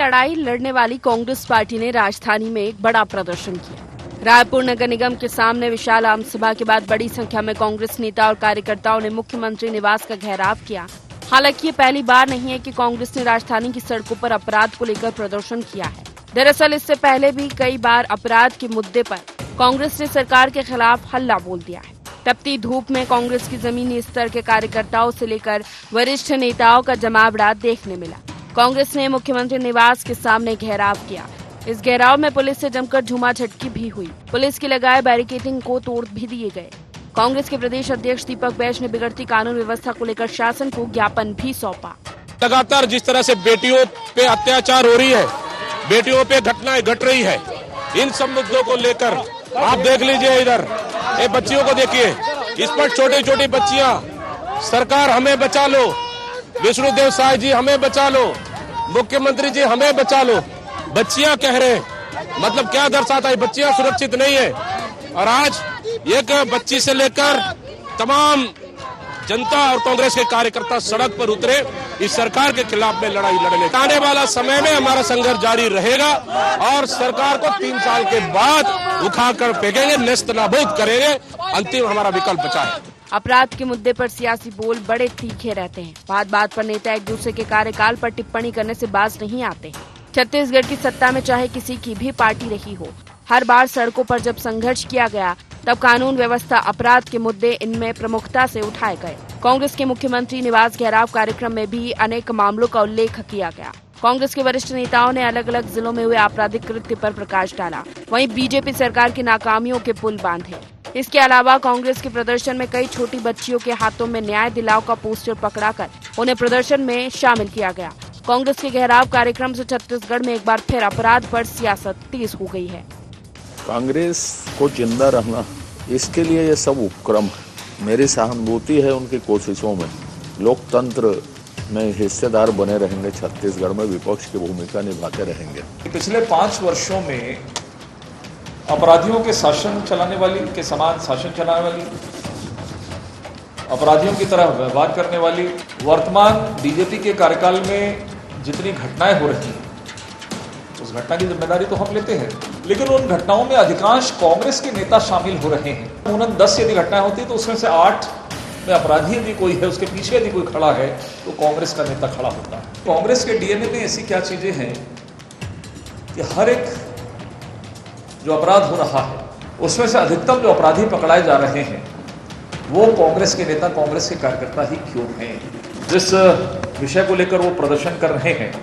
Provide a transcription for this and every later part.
लड़ाई लड़ने वाली कांग्रेस पार्टी ने राजधानी में एक बड़ा प्रदर्शन किया। रायपुर नगर निगम के सामने विशाल आम सभा के बाद बड़ी संख्या में कांग्रेस नेता और कार्यकर्ताओं ने मुख्यमंत्री निवास का घेराव किया। हालांकि ये पहली बार नहीं है कि कांग्रेस ने राजधानी की सड़कों पर अपराध को लेकर प्रदर्शन किया है। दरअसल इससे पहले भी कई बार अपराध के मुद्दे पर कांग्रेस ने सरकार के खिलाफ हल्ला बोल दिया है। तपती धूप में कांग्रेस की जमीनी स्तर के कार्यकर्ताओं से लेकर वरिष्ठ नेताओं का जमावड़ा देखने मिला। कांग्रेस ने मुख्यमंत्री निवास के सामने घेराव किया। इस घेराव में पुलिस से जमकर झूमाझटकी भी हुई। पुलिस की लगाए बैरिकेडिंग को तोड़ भी दिए गए। कांग्रेस के प्रदेश अध्यक्ष दीपक बैज ने बिगड़ती कानून व्यवस्था को लेकर शासन को ज्ञापन भी सौंपा। लगातार जिस तरह से बेटियों पे अत्याचार हो रही है, बेटियों पे घटनाएं घट रही है, इन सब मुद्दों को लेकर आप देख लीजिए, इधर ये बच्चियों को देखिए, इस पर छोटी छोटी बच्चियां, सरकार हमें बचा लो, विष्णुदेव साय जी हमें बचा लो, मुख्यमंत्री जी हमें बचा लो, बच्चियां कह रहे हैं। मतलब क्या दर्शाता है, बच्चियां सुरक्षित नहीं है। और आज एक बच्ची से लेकर तमाम जनता और कांग्रेस के कार्यकर्ता सड़क पर उतरे इस सरकार के खिलाफ में लड़ाई लड़ने। आने वाला समय में हमारा संघर्ष जारी रहेगा और सरकार को 3 साल के बाद उखाड़कर फेंकेंगे, नेस्त नाबूद करेंगे। अंतिम हमारा विकल्प बचा है। अपराध के मुद्दे पर सियासी बोल बड़े तीखे रहते हैं। बात बात पर नेता एक दूसरे के कार्यकाल पर टिप्पणी करने से बाज नहीं आते। छत्तीसगढ़ की सत्ता में चाहे किसी की भी पार्टी रही हो, हर बार सड़कों पर जब संघर्ष किया गया तब कानून व्यवस्था, अपराध के मुद्दे इनमें प्रमुखता से उठाए गए। कांग्रेस के मुख्यमंत्री निवास घेराव कार्यक्रम में भी अनेक मामलों का उल्लेख किया गया। कांग्रेस के वरिष्ठ नेताओं ने अलग अलग जिलों में हुए आपराधिक कृत्य पर प्रकाश डाला। वहीं बीजेपी सरकार की नाकामियों के पुल बांधे। इसके अलावा कांग्रेस के प्रदर्शन में कई छोटी बच्चियों के हाथों में न्याय दिलाओ का पोस्टर पकड़ाकर उन्हें प्रदर्शन में शामिल किया गया। कांग्रेस के घेराव कार्यक्रम से छत्तीसगढ़ में एक बार फिर अपराध पर सियासत तेज हो गई है। कांग्रेस को जिंदा रहना, इसके लिए ये सब उपक्रम है। मेरी सहानुभूति है उनकी कोशिशों में। लोकतंत्र में हिस्सेदार बने रहेंगे, छत्तीसगढ़ में विपक्ष की भूमिका निभाते रहेंगे। पिछले 5 वर्षों में अपराधियों के शासन चलाने वाली के समान शासन चलाने वाली, अपराधियों की तरह व्यवहार करने वाली वर्तमान बीजेपी के कार्यकाल में जितनी घटनाएं हो रही हैं, उस घटना की जिम्मेदारी तो हम लेते हैं, लेकिन उन घटनाओं में अधिकांश कांग्रेस के नेता शामिल हो रहे हैं। उन 10 यदि घटनाएं होती तो उसमें से 8 में अपराधी यदि कोई है, उसके पीछे यदि कोई खड़ा है तो कांग्रेस का नेता खड़ा होता है। कांग्रेस के डीएनए में ऐसी क्या चीजें हैं कि हर एक जो अपराध हो रहा है उसमें से अधिकतम जो अपराधी पकड़ाए जा रहे हैं वो कांग्रेस के नेता, कांग्रेस के कार्यकर्ता ही क्यों हैं। जिस विषय को लेकर वो प्रदर्शन कर रहे हैं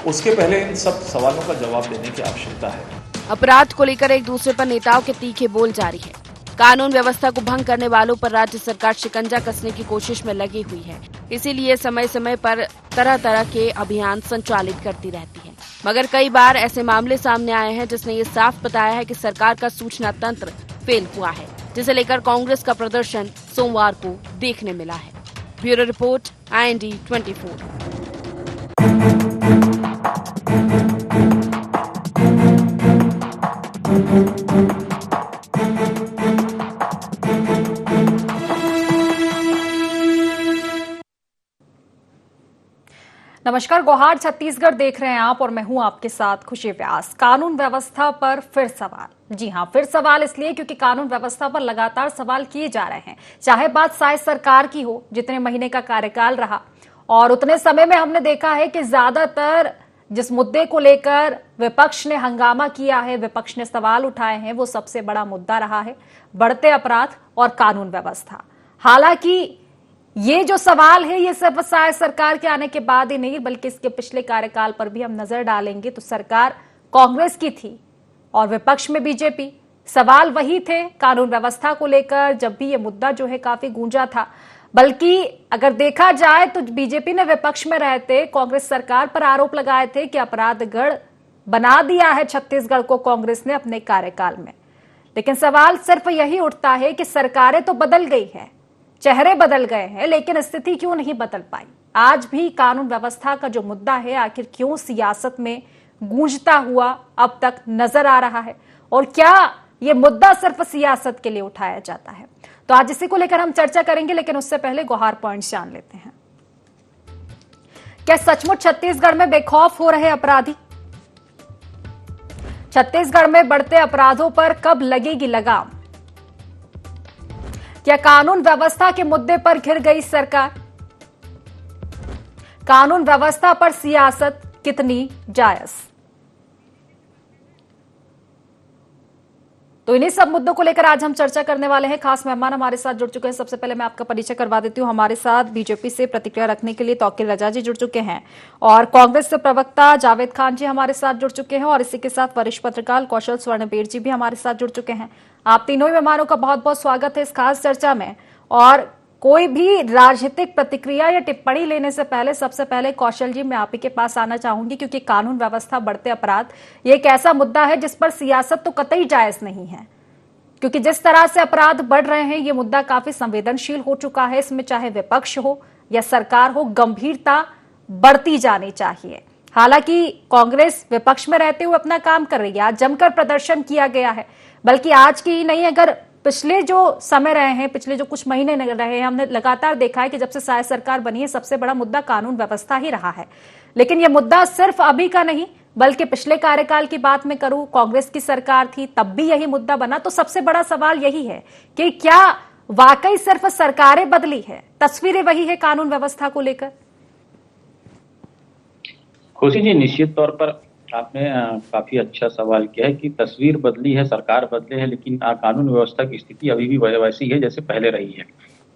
उसके पहले इन सब सवालों का जवाब देने की आवश्यकता है। अपराध को लेकर एक दूसरे पर नेताओं के तीखे बोल जारी है। कानून व्यवस्था को भंग करने वालों पर राज्य सरकार शिकंजा कसने की कोशिश में लगी हुई है। इसीलिए समय समय पर तरह तरह के अभियान संचालित करती रहती है। मगर कई बार ऐसे मामले सामने आए हैं जिसने ये साफ बताया है कि सरकार का सूचना तंत्र फेल हुआ है, जिसे लेकर कांग्रेस का प्रदर्शन सोमवार को देखने मिला है। Bureau report, IND 24। नमस्कार, गोहार छत्तीसगढ़ देख रहे हैं आप और मैं हूं आपके साथ खुशी व्यास। कानून व्यवस्था पर फिर सवाल। जी हां, फिर सवाल इसलिए क्योंकि कानून व्यवस्था पर लगातार सवाल किए जा रहे हैं। चाहे बात शायद सरकार की हो, जितने महीने का कार्यकाल रहा और उतने समय में हमने देखा है कि ज्यादातर जिस मुद्दे को लेकर विपक्ष ने हंगामा किया है, विपक्ष ने सवाल उठाए हैं, वो सबसे बड़ा मुद्दा रहा है बढ़ते अपराध और कानून व्यवस्था। हालांकि ये जो सवाल है ये सिर्फ शायद सरकार के आने के बाद ही नहीं, बल्कि इसके पिछले कार्यकाल पर भी हम नजर डालेंगे तो सरकार कांग्रेस की थी और विपक्ष में बीजेपी। सवाल वही थे कानून व्यवस्था को लेकर। जब भी ये मुद्दा जो है काफी गूंजा था, बल्कि अगर देखा जाए तो बीजेपी ने विपक्ष में रहते कांग्रेस सरकार पर आरोप लगाए थे कि अपराधगढ़ बना दिया है छत्तीसगढ़ को कांग्रेस ने अपने कार्यकाल में। लेकिन सवाल सिर्फ यही उठता है कि सरकारें तो बदल गई है, चेहरे बदल गए हैं, लेकिन स्थिति क्यों नहीं बदल पाई। आज भी कानून व्यवस्था का जो मुद्दा है आखिर क्यों सियासत में गूंजता हुआ अब तक नजर आ रहा है, और क्या ये मुद्दा सिर्फ सियासत के लिए उठाया जाता है। तो आज इसी को लेकर हम चर्चा करेंगे, लेकिन उससे पहले गोहार पॉइंट जान लेते हैं। क्या सचमुच छत्तीसगढ़ में बेखौफ हो रहे अपराधी? छत्तीसगढ़ में बढ़ते अपराधों पर कब लगेगी लगाम? क्या कानून व्यवस्था के मुद्दे पर घिर गई सरकार? कानून व्यवस्था पर सियासत कितनी जायज? तो इन्हीं सब मुद्दों को लेकर आज हम चर्चा करने वाले हैं। खास मेहमान हमारे साथ जुड़ चुके हैं। सबसे पहले मैं आपका परिचय करवा देती हूं। हमारे साथ बीजेपी से प्रतिक्रिया रखने के लिए तौकीर रजा जी जुड़ चुके हैं और कांग्रेस से प्रवक्ता जावेद खान जी हमारे साथ जुड़ चुके हैं और इसी के साथ वरिष्ठ पत्रकार कौशल स्वर्णबेर जी भी हमारे साथ जुड़ चुके हैं। आप तीनों ही मेहमानों का बहुत बहुत स्वागत है इस खास चर्चा में। और कोई भी राजनीतिक प्रतिक्रिया या टिप्पणी लेने से पहले सबसे पहले कौशल जी मैं आप ही के पास आना चाहूंगी, क्योंकि कानून व्यवस्था, बढ़ते अपराध, ये एक ऐसा मुद्दा है जिस पर सियासत तो कतई जायज नहीं है, क्योंकि जिस तरह से अपराध बढ़ रहे हैं ये मुद्दा काफी संवेदनशील हो चुका है। इसमें चाहे विपक्ष हो या सरकार हो, गंभीरता बढ़ती जानी चाहिए। हालांकि कांग्रेस विपक्ष में रहते हुए अपना काम कर रही है। आज जमकर प्रदर्शन किया गया है, बल्कि आज की ही नहीं, अगर पिछले जो समय रहे हैं, पिछले जो कुछ महीने रहे हैं, हमने लगातार देखा है कि जब से साय सरकार बनी है सबसे बड़ा मुद्दा कानून व्यवस्था ही रहा है। लेकिन यह मुद्दा सिर्फ अभी का नहीं, बल्कि पिछले कार्यकाल की बात मैं करूं, कांग्रेस की सरकार थी तब भी यही मुद्दा बना। तो सबसे बड़ा सवाल यही है कि क्या वाकई सिर्फ सरकारें बदली है, तस्वीरें वही है कानून व्यवस्था को लेकर? खुशी जी, निश्चित तौर पर आपने काफी अच्छा सवाल किया है कि तस्वीर बदली है, सरकार बदले है, लेकिन कानून व्यवस्था की स्थिति अभी भी वैसी है जैसे पहले रही है।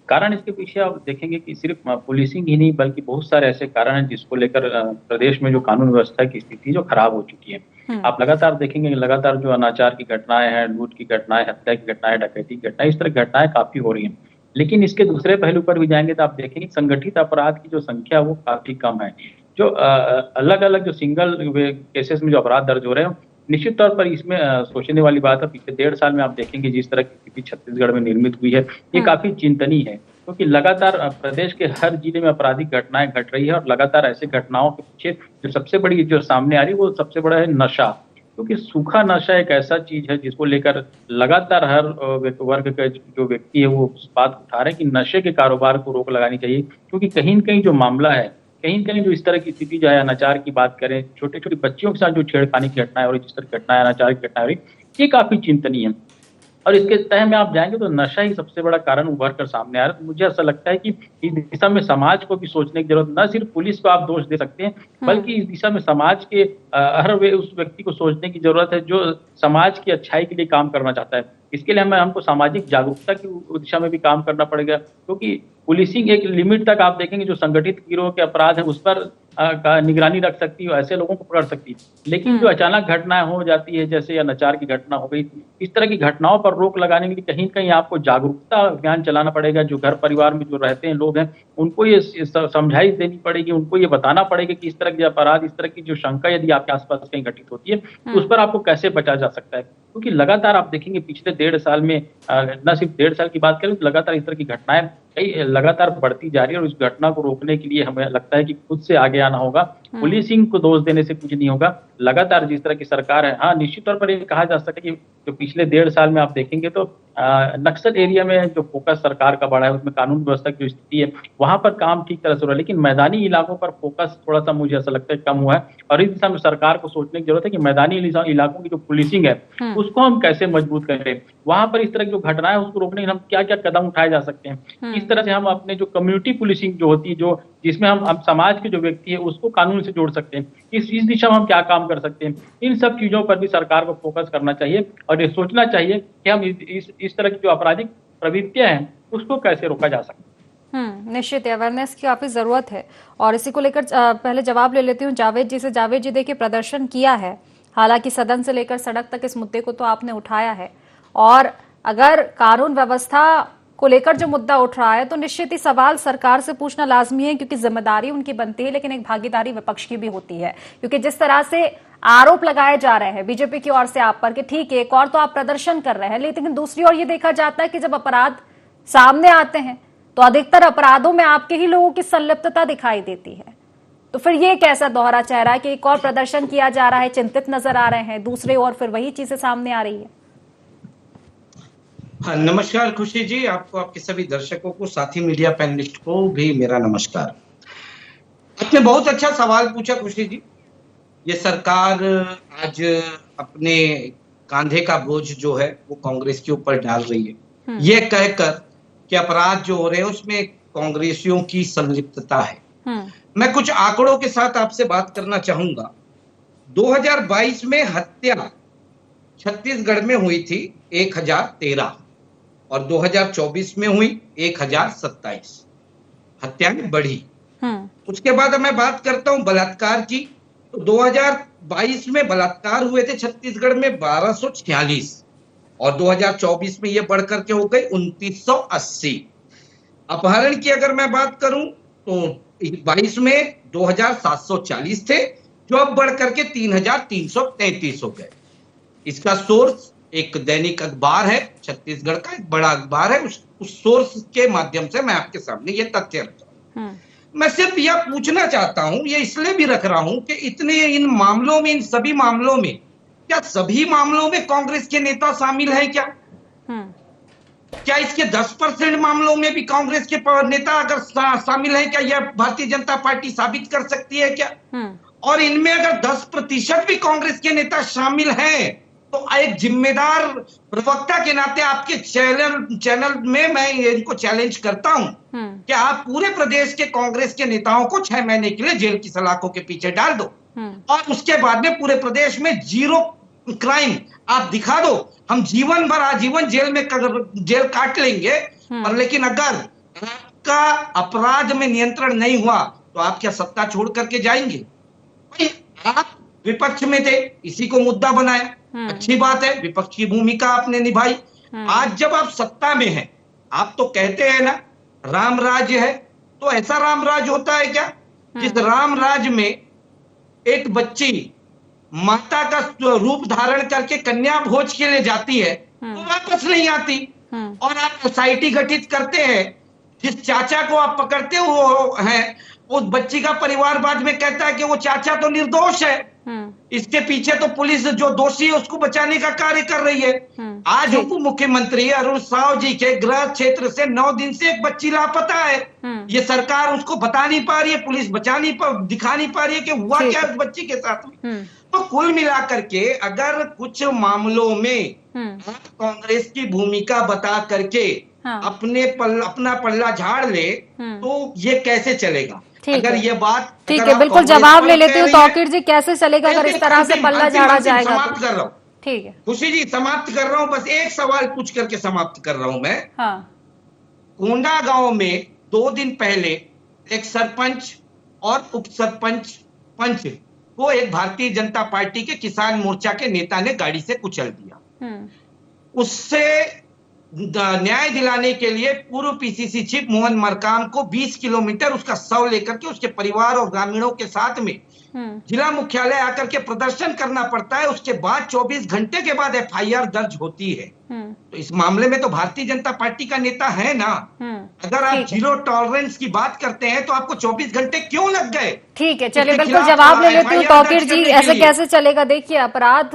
कारण इसके पीछे आप देखेंगे कि सिर्फ पुलिसिंग ही नहीं बल्कि बहुत सारे ऐसे कारण हैं जिसको लेकर प्रदेश में जो कानून व्यवस्था की स्थिति जो खराब हो चुकी है। आप लगातार देखेंगे कि लगातार जो अनाचार की घटनाएं हैं, लूट की घटनाएं, हत्या की घटनाएं, डकैती की घटनाएं, इस तरह की घटनाएं काफी हो रही हैं। लेकिन इसके दूसरे पहलू पर भी जाएंगे तो आप देखेंगे संगठित अपराध की जो संख्या वो काफी कम है। जो अलग अलग जो सिंगल केसेस में जो अपराध दर्ज हो रहे हैं, निश्चित तौर पर इसमें सोचने वाली बात है। पिछले 1.5 साल में आप देखेंगे जिस तरह की स्थिति छत्तीसगढ़ में निर्मित हुई है, ये काफी चिंतनीय है, क्योंकि लगातार प्रदेश के हर जिले में आपराधिक घटनाएं घट रही है और लगातार ऐसे घटनाओं के पीछे जो सबसे बड़ी जो सामने आ रही है वो सबसे बड़ा है नशा। क्योंकि सूखा नशा एक ऐसा चीज है जिसको लेकर लगातार हर वर्ग का जो व्यक्ति है वो उस बात उठा रहे हैं कि नशे के कारोबार को रोक लगानी चाहिए। क्योंकि कहीं न कहीं जो मामला है, कहीं न कहीं जो इस तरह की स्थिति जो है, अनाचार की बात करें, छोटे छोटे बच्चियों के साथ जो छेड़खानी की घटनाएं और जिस तरह की घटनाएं, अनाचार की घटनाएं हो रही, ये काफी चिंतनीय है। और इसके तह में आप जाएंगे तो नशा ही सबसे बड़ा कारण उभर कर सामने आ रहा है। तो मुझे ऐसा लगता है कि इस दिशा में समाज को भी सोचने की जरूरत, न सिर्फ पुलिस को आप दोष दे सकते हैं, बल्कि इस दिशा में समाज के हर उस व्यक्ति को सोचने की जरूरत है जो समाज की अच्छाई के लिए काम करना चाहता है। इसके लिए हमको सामाजिक जागरूकता की दिशा में भी काम करना पड़ेगा, क्योंकि पुलिसिंग एक लिमिट तक आप देखेंगे जो संगठित गिरोह के अपराध है उस पर निगरानी रख सकती है, ऐसे लोगों को पकड़ सकती है। लेकिन जो अचानक घटनाएं हो जाती है, जैसे अनाचार की घटना हो गई, इस तरह की घटनाओं पर रोक लगाने के लिए कहीं कहीं आपको जागरूकता अभियान चलाना पड़ेगा। जो घर परिवार में जो रहते हैं लोग हैं, उनको ये समझाइश देनी पड़ेगी, उनको ये बताना पड़ेगा कि इस तरह के अपराध, इस तरह की जो शंका यदि आपके आसपास कहीं घटित होती है तो उस पर आपको कैसे बचा जा सकता है। क्योंकि लगातार आप देखेंगे पिछले 1.5 साल में, न सिर्फ 1.5 साल की बात करें तो लगातार इस तरह की घटनाएं लगातार बढ़ती जा रही है। और इस घटना को रोकने के लिए हमें लगता है कि खुद से आगे आना होगा। पुलिसिंग को दोष देने से कुछ नहीं होगा। लगातार जिस तरह की सरकार है, हाँ निश्चित तौर पर ये कहा जा सकता है कि जो पिछले 1.5 साल में आप देखेंगे तो नक्सल एरिया में जो फोकस सरकार का बढ़ा है, उसमें कानून व्यवस्था की जो स्थिति है वहां पर काम ठीक तरह से हो रहा है। लेकिन मैदानी इलाकों पर फोकस थोड़ा सा मुझे ऐसा लगता है कम हुआ है। और इस दिशा में सरकार को सोचने की जरूरत है कि मैदानी इलाकों की जो पुलिसिंग है उसको हम कैसे मजबूत करें, वहां पर इस तरह की जो घटनाएं उसको रोकने के लिए हम क्या क्या कदम उठाए जा सकते हैं। इस तरह से हम अपने जो कम्युनिटी पुलिसिंग जो होती है, जो जिसमें हम समाज के जो व्यक्ति है उसको कानून से जोड़ सकते हैं, इस दिशा में हम क्या काम कर सकते हैं। इन सब चीजों पर भी सरकार को फोकस करना चाहिए और ये सोचना चाहिए कि हम इस तरह की जो आपराधिक प्रवृत्तियां हैं उसको कैसे रोका जा सकता है। निश्चित अवेयरनेस की काफी जरूरत है। और इसी को लेकर पहले जवाब ले लेती हूँ जावेद जी से। जावेद जी, देखिए प्रदर्शन किया है, हालांकि सदन से लेकर सड़क तक इस मुद्दे को तो आपने उठाया है, और अगर कानून व्यवस्था को लेकर जो मुद्दा उठ रहा है तो निश्चित ही सवाल सरकार से पूछना लाजमी है, क्योंकि जिम्मेदारी उनकी बनती है, लेकिन एक भागीदारी विपक्ष की भी होती है। क्योंकि जिस तरह से आरोप लगाए जा रहे हैं बीजेपी की ओर से आप पर कि ठीक है एक और तो आप प्रदर्शन कर रहे हैं, लेकिन दूसरी ओर ये देखा जाता है कि जब अपराध सामने आते हैं तो अधिकतर अपराधों में आपके ही लोगों की संलिप्तता दिखाई देती है। तो फिर ये कैसा दोहरा चेहरा है कि एक और प्रदर्शन किया जा रहा है, चिंतित नजर आ रहे हैं, दूसरे ओर फिर वही चीजें सामने आ रही है। हाँ, नमस्कार खुशी जी, आपको, आपके सभी दर्शकों को, साथी मीडिया पैनलिस्ट को भी मेरा नमस्कार। आपने बहुत अच्छा सवाल पूछा खुशी जी। ये सरकार आज अपने कांधे का बोझ जो है वो कांग्रेस के ऊपर डाल रही है, ये कहकर कि अपराध जो हो रहे हैं उसमें कांग्रेसियों की संलिप्तता है। मैं कुछ आंकड़ों के साथ आपसे बात करना चाहूंगा। 2022 में हत्या छत्तीसगढ़ में हुई थी 1013 और 2024 में हुई 1027। हत्याएं बढ़ी। उसके बाद मैं बात करता हूं बलात्कार की, तो 2022 में बलात्कार हुए थे छत्तीसगढ़ में 1246 और 2024 में ये बढ़कर के हो गई 2980। अपहरण की अगर मैं बात करूं तो 22 में 2740 थे, जो अब बढ़कर के 3333 हो गए। इसका सोर्स एक दैनिक अखबार है, छत्तीसगढ़ का एक बड़ा अखबार है, उस सोर्स के माध्यम से मैं आपके सामने ये तथ्य रख रहा हूं। मैं सिर्फ यह पूछना चाहता हूं, ये इसलिए भी रख रहा हूं कि इतने इन मामलों में, इन सभी मामलों में, क्या सभी मामलों में कांग्रेस के नेता शामिल हैं क्या? क्या इसके 10% मामलों में भी कांग्रेस के नेता अगर शामिल हैं क्या? यह भारतीय जनता पार्टी साबित कर सकती है क्या? और इनमें अगर 10% भी कांग्रेस के नेता शामिल हैं तो एक जिम्मेदार प्रवक्ता के नाते आपके चैनल में मैं इनको चैलेंज करता हूं कि आप पूरे प्रदेश के कांग्रेस के नेताओं को 6 महीने के लिए जेल की सलाखों के पीछे डाल दो और उसके बाद में पूरे प्रदेश में 0 क्राइम आप दिखा दो। हम जीवन भर आजीवन जेल काट लेंगे, और लेकिन अगर आपका अपराध में नियंत्रण नहीं हुआ तो आप क्या सत्ता छोड़ करके जाएंगे? आप विपक्ष में थे, इसी को मुद्दा बनाया, अच्छी बात है, विपक्ष की भूमिका आपने निभाई। आज जब आप सत्ता में हैं, आप तो कहते हैं ना राम राज्य है, तो ऐसा राम राज्य होता है क्या जिस राम राज्य में एक बच्ची माता का रूप धारण करके कन्या भोज के लिए जाती है तो वापस नहीं आती, और आप एसआईटी गठित करते हैं, जिस चाचा को आप पकड़ते हो हैं उस बच्ची का परिवार बाद में कहता है कि वो चाचा तो निर्दोष है, इसके पीछे तो पुलिस जो दोषी है उसको बचाने का कार्य कर रही है। आज उप मुख्यमंत्री अरुण साव जी के गृह क्षेत्र से 9 दिन से एक बच्ची लापता है, ये सरकार उसको बता नहीं पा रही है, पुलिस दिखा नहीं पा रही है कि हुआ क्या उस बच्ची के साथ में। तो कुल मिलाकर के अगर कुछ मामलों में कांग्रेस की भूमिका बता करके अपना पल्ला झाड़ ले तो ये कैसे चलेगा? अगर ये बात ठीक है, बिल्कुल जवाब ले लेते हो तौकीर जी, कैसे चलेगा अगर इस तरह से पल्ला झाड़ा जाएगा? समाप्त कर रहा हूँ, ठीक है खुशी जी, समाप्त कर रहा हूँ, बस एक सवाल पूछ करके समाप्त कर रहा हूं मैं। कोंडा गांव में 2 दिन पहले एक सरपंच और उप सरपंच पंच को एक भारतीय जनता पार्टी के किसान मोर्चा के नेता ने गाड़ी से कुचल दिया। उससे न्याय दिलाने के लिए पूर्व पीसीसी चीफ मोहन मरकाम को 20 किलोमीटर उसका शव लेकर के उसके परिवार और ग्रामीणों के साथ में जिला मुख्यालय आकर के प्रदर्शन करना पड़ता है। उसके बाद 24 घंटे के बाद एफआईआर दर्ज होती है। तो इस मामले में तो भारतीय जनता पार्टी का नेता है ना। अगर आप 0 टॉलरेंस की बात करते हैं तो आपको 24 घंटे क्यों लग गए? ठीक है, चलिए बिल्कुल जवाब ले लेती हूँ तौकीर जी, ऐसे कैसे चलेगा? देखिए, अपराध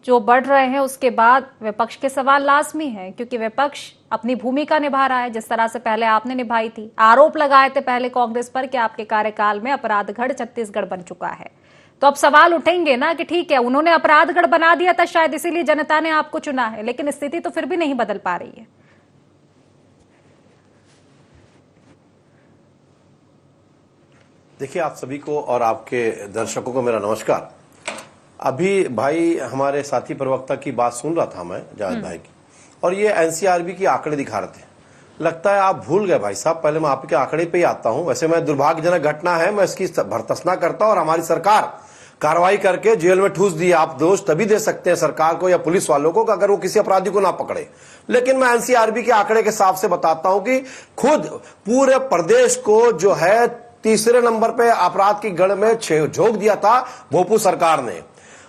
जो बढ़ रहे हैं उसके बाद विपक्ष के सवाल लाजमी है, क्योंकि विपक्ष अपनी भूमिका निभा रहा है जिस तरह से पहले आपने निभाई थी। आरोप लगाए थे पहले कांग्रेस पर कि आपके कार्यकाल में अपराधगढ़ छत्तीसगढ़ बन चुका है, तो अब सवाल उठेंगे ना कि ठीक है उन्होंने अपराधगढ़ बना दिया था, शायद इसीलिए जनता ने आपको चुना है, लेकिन स्थिति तो फिर भी नहीं बदल पा रही है। देखिए, आप सभी को और आपके दर्शकों को मेरा नमस्कार। अभी भाई हमारे साथी प्रवक्ता की बात सुन रहा था मैं, जावेद भाई की, और ये एनसीआरबी की आंकड़े दिखा रहे थे। लगता है आप भूल गए भाई साहब, पहले मैं आपके आंकड़े पे ही आता हूं। वैसे मैं दुर्भाग्यजनक घटना है, मैं इसकी भर्त्सना करता हूं और हमारी सरकार कार्रवाई करके जेल में ठूस दी। आप दोष तभी दे सकते हैं सरकार को या पुलिस वालों को अगर वो किसी अपराधी को ना पकड़े, लेकिन मैं एनसीआरबी के आंकड़े के हिसाब से बताता हूं कि खुद पूरे प्रदेश को जो है 3रे नंबर पे अपराध की गढ़ में झोंक दिया था भोपू सरकार ने,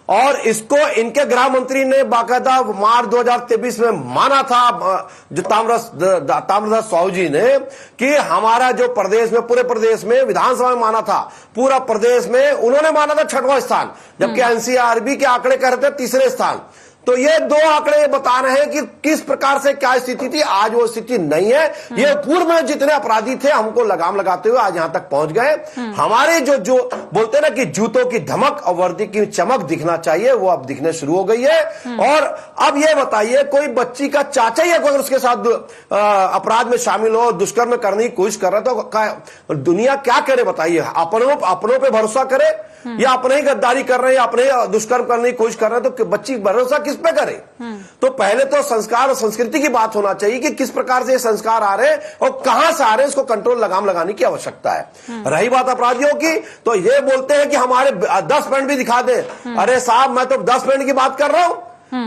और इसको इनके गृह मंत्री ने बाकायदा मार्च 2023 में माना था, जो ताम्रध्वज साहू जी ने, कि हमारा जो प्रदेश में, पूरे प्रदेश में, विधानसभा में माना था, पूरा प्रदेश में उन्होंने माना था 6वां स्थान, जबकि एनसीआरबी के आंकड़े कह रहे थे 3रे स्थान। तो ये दो आंकड़े बता रहे हैं कि किस प्रकार से क्या स्थिति थी। आज वो स्थिति नहीं है। ये पूर्व में जितने अपराधी थे हमको लगाम लगाते हुए आज यहां तक पहुंच गए। हमारे जो बोलते हैं ना कि जूतों की धमक और वर्दी की चमक दिखना चाहिए, वो अब दिखने शुरू हो गई है। और अब ये बताइए, कोई बच्ची का चाचा ही अगर उसके साथ अपराध में शामिल हो, दुष्कर्म करने की कोशिश कर रहा तो दुनिया क्या करे बताइए? अपनों पे भरोसा करे या अपने ही गद्दारी कर रहे हैं, अपने ही दुष्कर्म करने की कोशिश कर रहे हैं, तो बच्ची भरोसा किस पे करे? तो पहले तो संस्कार और संस्कृति की बात होना चाहिए कि किस प्रकार से ये संस्कार आ रहे हैं और कहां से आ रहे हैं, इसको कंट्रोल लगाम लगाने की आवश्यकता है। रही बात अपराधियों की, तो ये बोलते हैं कि हमारे 10 मिनट भी दिखा दे। अरे साहब, मैं तो 10 मिनट की बात कर रहा हूं।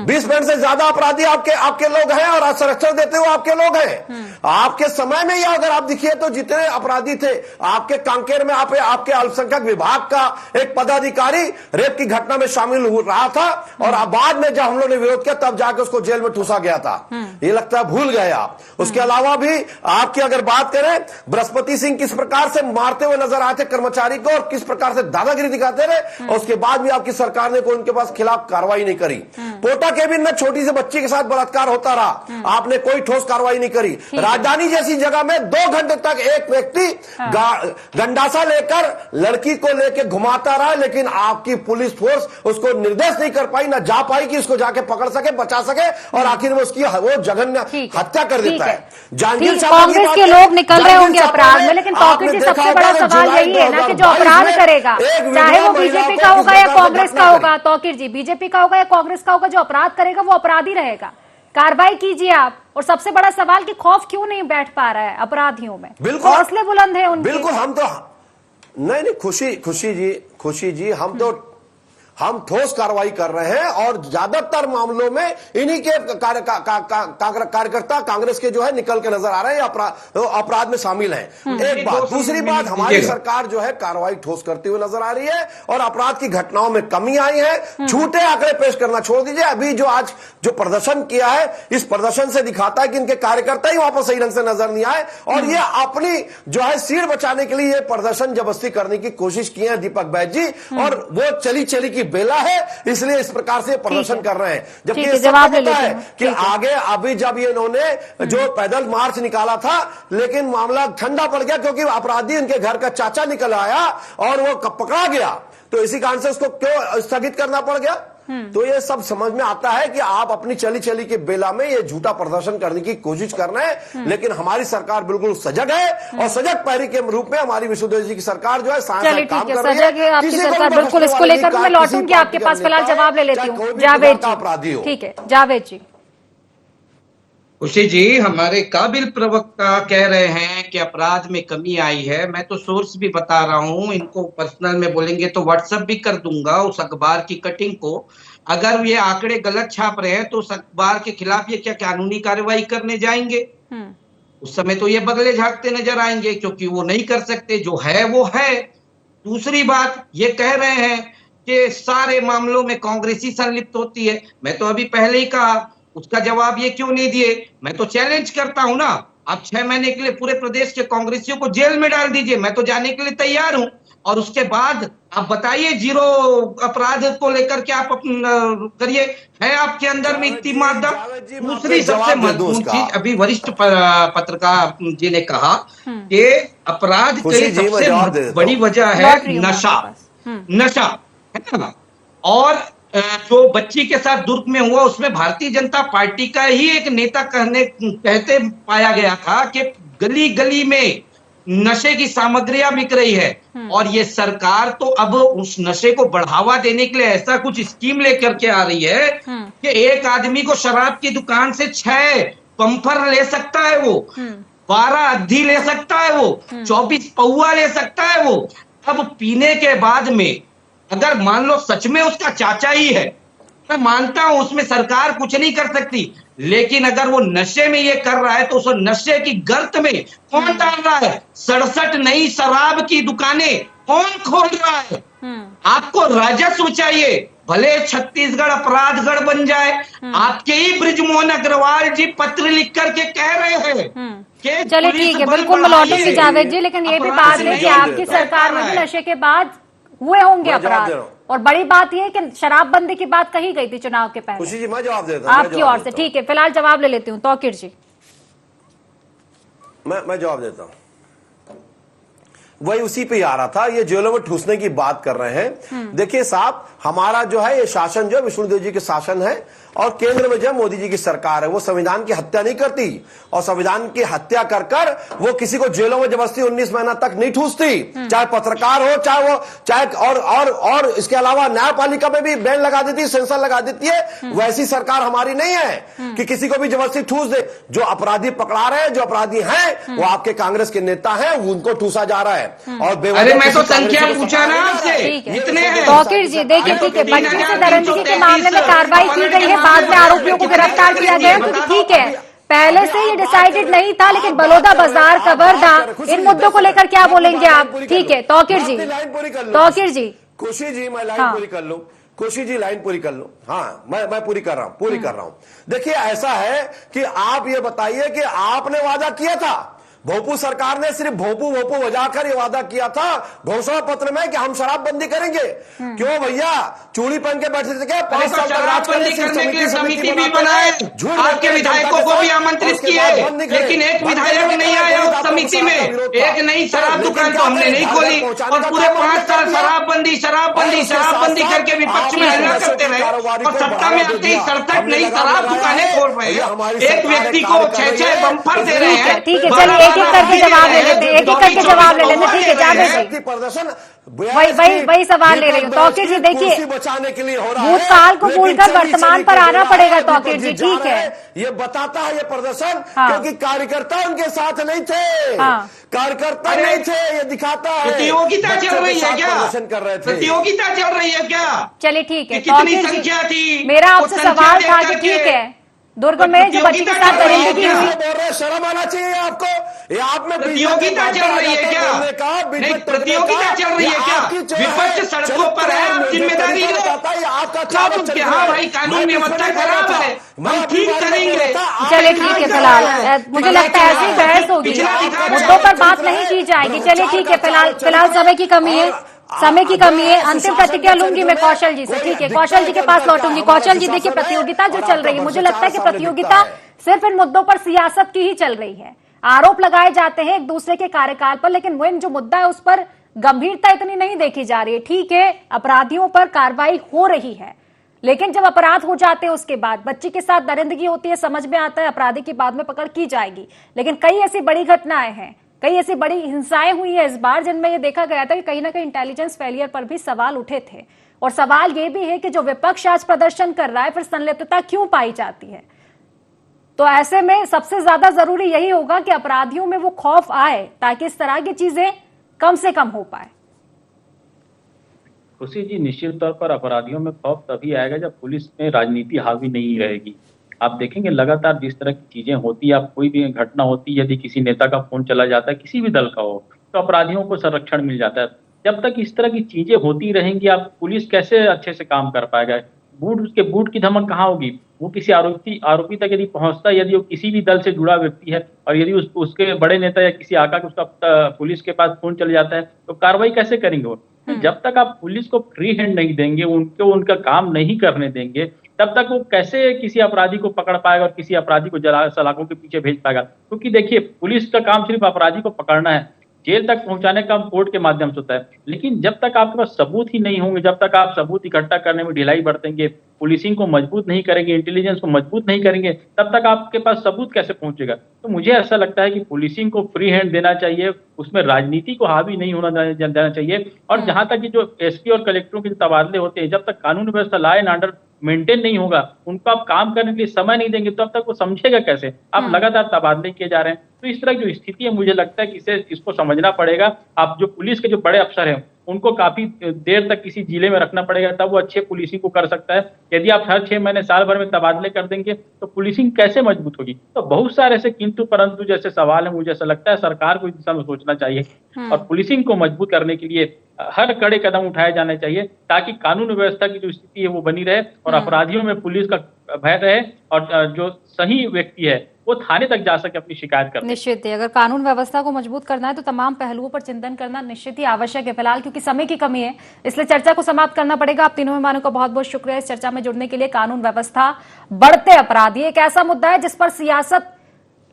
20 मिनट से ज्यादा अपराधी आपके लोग हैं और संरक्षण देते हुए आपके लोग हैं। आपके समय में या अगर आप दिखिए तो जितने अपराधी थे आपके कांकेर में, आपके अल्पसंख्यक विभाग का एक पदाधिकारी रेप की घटना में शामिल हो रहा था और बाद में जब हम लोग ने विरोध किया तब जाकर उसको जेल में ठूसा गया था। ये लगता है भूल गए आप। उसके अलावा भी आपकी अगर बात करें, बृहस्पति सिंह किस प्रकार से मारते हुए नजर आए थे कर्मचारी को और किस प्रकार से दादागिरी दिखाते रहे, और उसके बाद भी आपकी सरकार ने कोई उनके पास खिलाफ कार्रवाई नहीं करी। कोटा केबिन में छोटी सी बच्ची के साथ बलात्कार होता रहा, आपने कोई ठोस कार्रवाई नहीं करी। राजधानी जैसी जगह में 2 घंटे तक एक व्यक्ति गंडासा लेकर लड़की को लेकर घुमाता रहा, लेकिन आपकी पुलिस फोर्स उसको निर्देश नहीं कर पाई, ना जा पाई कि उसको जाके पकड़ सके, बचा सके, और आखिर में उसकी वो जघन्य हत्या कर देता है। कांग्रेस के लोग निकल रहे होंगे अपराध में, लेकिन कांग्रेस जी सबसे बड़ा सवाल यही है ना कि जो अपराध करेगा, चाहे वो बीजेपी का होगा या कांग्रेस का होगा, तौकीर जी बीजेपी का होगा या कांग्रेस का होगा, जो अपराध करेगा वो अपराधी रहेगा। कार्रवाई कीजिए आप। और सबसे बड़ा सवाल कि खौफ क्यों नहीं बैठ पा रहा है अपराधियों में? बिल्कुल हौसले बुलंद है उनके। बिल्कुल, हम तो नहीं खुशी जी हम ठोस कार्रवाई कर रहे हैं और ज्यादातर मामलों में इन्हीं के कार्यकर्ता कांग्रेस के जो है निकल के नजर आ रहे हैं, अपराध में शामिल हैं। एक बात। दूसरी बात, हमारी सरकार जो है कार्रवाई ठोस करती हुई नजर आ रही है और अपराध की घटनाओं में कमी आई है। झूठे आंकड़े पेश करना छोड़ दीजिए। अभी जो आज जो प्रदर्शन किया है, इस प्रदर्शन से दिखाता है कि इनके कार्यकर्ता ही वहां पर सही ढंग से नजर नहीं आए और ये अपनी जो है सीट बचाने के लिए ये प्रदर्शन जबरदस्ती करने की कोशिश की है दीपक बैज जी, और वो चली की बेला है, इसलिए इस प्रकार से प्रदर्शन कर रहे हैं। जबकि ये जवाब पता है कि आगे अभी जब ये इन्होंने जो पैदल मार्च निकाला था, लेकिन मामला ठंडा पड़ गया क्योंकि अपराधी इनके घर का चाचा निकल आया और वो पकड़ा गया, तो इसी कारण से उसको क्यों स्थगित करना पड़ गया। तो ये सब समझ में आता है कि आप अपनी चली के बेला में ये झूठा प्रदर्शन करने की कोशिश कर रहे हैं, लेकिन हमारी सरकार बिल्कुल सजग है और सजग पैरी के रूप में हमारी विष्णुदेव जी की सरकार जो है काम कर रही है। आपकी सरकार बिल्कुल। इसको लेकर मैं लौटूंगी आपके पास, फिलहाल जवाब ले लेती हूँ जावेद जी। ठीक है जावेद जी। खुशी जी, हमारे काबिल प्रवक्ता कह रहे हैं कि अपराध में कमी आई है। मैं तो सोर्स भी बता रहा हूं, इनको पर्सनल में बोलेंगे तो व्हाट्सएप भी कर दूंगा उस अखबार की कटिंग को। अगर ये आंकड़े गलत छाप रहे हैं तो उस अखबार के खिलाफ ये क्या कानूनी कार्रवाई करने जाएंगे? उस समय तो ये बगले झांकते नजर आएंगे, क्योंकि वो नहीं कर सकते, जो है वो है। दूसरी बात, ये कह रहे हैं कि सारे मामलों में कांग्रेस ही संलिप्त होती है। मैं तो अभी पहले ही कहा, उसका जवाब ये क्यों नहीं दिए? मैं तो चैलेंज करता हूं ना, आप 6 महीने के लिए पूरे प्रदेश के कांग्रेसियों को जेल में डाल दीजिए, मैं तो जाने के लिए तैयार हूं। और उसके बाद आप बताइए, जीरो अपराध को लेकर के आप करिए, है आपके अंदर में इतनी मादा। दूसरी सबसे महत्वपूर्ण चीज, अभी वरिष्ठ पत्रकार जी ने कहा कि अपराध की सबसे बड़ी वजह है नशा है ना। और जो बच्ची के साथ दुर्ग में हुआ, उसमें भारतीय जनता पार्टी का ही एक नेता कहते पाया गया था कि गली गली में नशे की सामग्रियां बिक रही है, और ये सरकार तो अब उस नशे को बढ़ावा देने के लिए ऐसा कुछ स्कीम लेकर के आ रही है कि एक आदमी को शराब की दुकान से 6 पंफर ले सकता है वो, 12 अद्धी ले सकता है वो, 24 पौआ ले सकता है वो। अब पीने के बाद में अगर मान लो सच में उसका चाचा ही है, मैं मानता हूं उसमें सरकार कुछ नहीं कर सकती, लेकिन अगर वो नशे में ये कर रहा है तो उस नशे की गर्त में कौन डाल रहा है? 67 नई शराब की दुकानें कौन खोल रहा है? आपको राजस्व चाहिए, भले छत्तीसगढ़ अपराधगढ़ बन जाए। आपके ही बृजमोहन अग्रवाल जी पत्र लिख करके कह रहे हैं। चलिए ठीक है, बिल्कुल मैं लौटूंगी जावेद जी, लेकिन ये भी बात है कि आपकी सरकार में भी नशे के बाद हुए होंगे मैं जवाब अपराध। दे रहा हूं। और बड़ी बात यह है कि शराबबंदी की बात कही गई थी चुनाव के पहले। खुशी जी मैं जवाब देता हूं, आपकी ओर से ठीक है, फिलहाल जवाब ले लेती हूँ तौकीर जी। मैं जवाब देता हूं। वही उसी पे आ रहा था, ये जेलों में ठूसने की बात कर रहे हैं। देखिए साहब, हमारा जो है ये शासन जो है विष्णुदेव जी के शासन है और केंद्र में जो मोदी जी की सरकार है, वो संविधान की हत्या नहीं करती और संविधान की हत्या कर कर वो किसी को जेलों में जबरदस्ती 19 महीना तक नहीं ठूसती, चाहे पत्रकार हो चाहे और इसके अलावा न्यायपालिका में भी बैन लगा देती है, सेंसर लगा देती है। वैसी सरकार हमारी नहीं है कि किसी को भी जबरदस्ती ठूस दे। जो अपराधी पकड़ा रहे हैं, जो अपराधी हैं वो आपके कांग्रेस के नेता हैं, उनको ठूसा जा रहा है। और अरे मैं तो संख्या पूछा ना आपसे, इतने हैं। तौकीर जी देखिए, ठीक है, बच्चे से दरिंदगी के मामले में कार्रवाई की गई है, बाद में आरोपियों को गिरफ्तार किया गया, क्योंकि ठीक है पहले से ये डिसाइडेड नहीं था, लेकिन बलौदा बाजार, कबरदा, इन मुद्दों को लेकर क्या बोलेंगे आप? ठीक है तौकीर जी, खुशी जी मैं लाइन पूरी कर लूं, खुशी जी लाइन पूरी कर लो। हाँ मैं पूरी कर रहा हूं। देखिए ऐसा है कि आप ये बताइए कि आपने वादा किया था, भोपू सरकार ने सिर्फ भोपू बजाकर ये वादा किया था घोषणा पत्र में कि हम शराबबंदी करेंगे। क्यों भैया चूड़ी पहन के बैठे थे क्या? 5 साल तक राज करने के लिए समिति भी बनाए, आपके विधायकों को भी आमंत्रित किए, लेकिन एक विधायक नहीं आया उस समिति में। एक नई शराब दुकान तो हमने नहीं खोली और पूरे 5 साल शराबबंदी करके विपक्ष में हल्ला करते रहे और सत्ता में आते ही 67 नई शराब दुकानें खोल रहे हैं। एक व्यक्ति को 6 बम्पर दे रहे हैं। ठीक है, चलिए एक एक करके जवाब ले लेते हैं, ठीक है जावेद जी, प्रदर्शन वही सवाल ले रही हूँ। तौकीर जी देखिए, बचाने के लिए हो रहा है, भूतकाल को भूलकर वर्तमान पर आना पड़ेगा तौकीर जी, ठीक है। ये बताता है ये प्रदर्शन क्योंकि कार्यकर्ता उनके साथ नहीं थे, कार्यकर्ता नहीं थे, ये दिखाता है। प्रतियोगिता चल रही है क्या? प्रदर्शन कर रहे थे, प्रतियोगिता चल रही है क्या? चलिए ठीक है, कितनी संख्या थी? मेरा आपसे सवाल था कि ठीक है दुर्ग में जो बच्ची के साथ दरिंदगी हुई, शर्म आना चाहिए आपको। ये आप में प्रतियोगिता चल रही है क्या? नहीं, प्रतियोगिता चल रही है क्या? विपक्ष सड़कों पर है, आप जिम्मेदारी लो। हाँ भाई, कानून व्यवस्था खराब है, हम ठीक करेंगे। चलिए ठीक है, फिलहाल मुझे लगता है ऐसी बहस होगी, मुद्दों पर बात नहीं की जाएगी। चलिए ठीक है, फिलहाल समय की कमी है, अंतिम प्रतिक्रिया लूंगी मैं कौशल जी से। ठीक है, कौशल जी के पास लौटूंगी। कौशल जी देखिए, प्रतियोगिता जो चल रही है, मुझे लगता है कि प्रतियोगिता सिर्फ इन मुद्दों पर सियासत की ही चल रही है। आरोप लगाए जाते हैं एक दूसरे के कार्यकाल पर, लेकिन मेन जो मुद्दा है उस पर गंभीरता इतनी नहीं देखी जा रही है। ठीक है, अपराधियों पर कार्रवाई हो रही है, लेकिन जब अपराध हो जाते हैं उसके बाद बच्ची के साथ दरिंदगी होती है, समझ में आता है अपराधी की बाद में पकड़ की जाएगी। लेकिन कई ऐसी बड़ी घटनाएं हैं, कई ऐसी बड़ी हिंसाएं हुई है इस बार, जिनमें यह देखा गया था कि कहीं ना कहीं इंटेलिजेंस फेलियर पर भी सवाल उठे थे। और सवाल यह भी है कि जो विपक्ष आज प्रदर्शन कर रहा है, फिर संलिप्तता क्यों पाई जाती है? तो ऐसे में सबसे ज्यादा जरूरी यही होगा कि अपराधियों में वो खौफ आए, ताकि इस तरह की चीजें कम से कम हो पाए। खुशी जी, निश्चित तौर पर अपराधियों में खौफ तभी आएगा जब पुलिस में राजनीति हावी नहीं रहेगी। आप देखेंगे लगातार जिस तरह की चीजें होती है, आप कोई भी घटना होती है, यदि किसी नेता का फोन चला जाता है, किसी भी दल का हो, तो अपराधियों को संरक्षण मिल जाता है। जब तक इस तरह की चीजें होती रहेंगी, आप पुलिस कैसे अच्छे से काम कर पाएगा? उसके बूट की धमक कहाँ होगी? वो किसी आरोपी तक यदि पहुंचता है, यदि वो किसी भी दल से जुड़ा व्यक्ति है और यदि उसके बड़े नेता या किसी आका के उसका पुलिस के पास फोन चले जाता है, तो कार्रवाई कैसे करेंगे वो? जब तक आप पुलिस को फ्री हैंड नहीं देंगे, उनका काम नहीं करने देंगे, तब तक वो कैसे किसी अपराधी को पकड़ पाएगा और किसी अपराधी को सलाखों के पीछे भेज पाएगा? क्योंकि देखिए, पुलिस का काम सिर्फ अपराधी को पकड़ना है, जेल तक पहुंचाने का कोर्ट के माध्यम से होता है। लेकिन जब तक आपके पास सबूत ही नहीं होंगे, जब तक आप सबूत इकट्ठा करने में ढिलाई बरतेंगे, पुलिसिंग को मजबूत नहीं करेंगे, इंटेलिजेंस को मजबूत नहीं करेंगे, तब तक आपके पास सबूत कैसे पहुंचेगा? तो मुझे ऐसा लगता है कि पुलिसिंग को फ्री हैंड देना चाहिए, उसमें राजनीति को हावी नहीं होना देना चाहिए। और जहां तक जो एसपी और कलेक्टरों के जो तबादले होते हैं, जब तक कानून व्यवस्था, लॉ एंड ऑर्डर मेंटेन नहीं होगा, उनको आप काम करने के लिए समय नहीं देंगे, तो अब तक वो समझेगा कैसे? आप लगातार तबादले किए जा रहे हैं। तो इस तरह की जो स्थिति है, मुझे लगता है कि इसको समझना पड़ेगा। आप जो पुलिस के जो बड़े अफसर हैं, उनको काफी देर तक किसी जिले में रखना पड़ेगा, तब वो अच्छे पुलिसिंग को कर सकता है। यदि आप हर 6 महीने, साल भर में तबादले कर देंगे, तो पुलिसिंग कैसे मजबूत होगी? तो बहुत सारे ऐसे किंतु परंतु जैसे सवाल है। मुझे ऐसा लगता है सरकार को इस दिशा में सोचना चाहिए और पुलिसिंग को मजबूत करने के लिए हर कड़े कदम उठाए जाने चाहिए, ताकि कानून व्यवस्था की जो स्थिति है वो बनी रहे और अपराधियों में पुलिस का भय रहे और जो सही व्यक्ति है वो वो थाने तक जा सके अपनी शिकायत करने। निश्चित ही अगर कानून व्यवस्था को मजबूत करना है तो तमाम पहलुओं पर चिंतन करना निश्चित ही आवश्यक है। फिलहाल क्योंकि समय की कमी है इसलिए चर्चा को समाप्त करना पड़ेगा। आप तीनों मेहमानों का बहुत बहुत शुक्रिया इस चर्चा में जुड़ने के लिए। कानून व्यवस्था, बढ़ते अपराध, ये एक ऐसा मुद्दा है जिस पर सियासत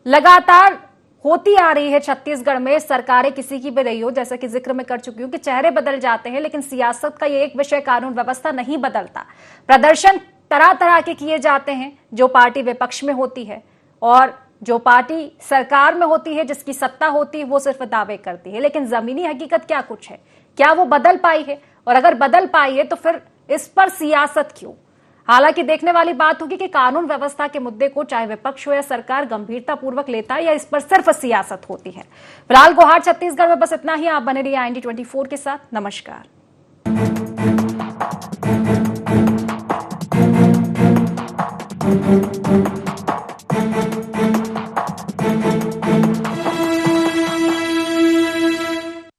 लगातार होती आ रही है। छत्तीसगढ़ में सरकारें किसी की भी रही हो, जैसा कि जिक्र में कर चुकी हूं कि चेहरे बदल जाते हैं, लेकिन सियासत का ये एक विषय कानून व्यवस्था नहीं बदलता। प्रदर्शन तरह तरह के किए जाते हैं, जो पार्टी विपक्ष में होती है और जो पार्टी सरकार में होती है, जिसकी सत्ता होती है, वो सिर्फ दावे करती है। लेकिन जमीनी हकीकत क्या कुछ है, क्या वो बदल पाई है? और अगर बदल पाई है तो फिर इस पर सियासत क्यों? हालांकि देखने वाली बात होगी कि कानून व्यवस्था के मुद्दे को चाहे विपक्ष हो या सरकार गंभीरता पूर्वक लेता है या इस पर सिर्फ सियासत होती है। फिलहाल गुहार छत्तीसगढ़ में बस इतना ही। आप बने रहिए IND 24 के साथ। नमस्कार।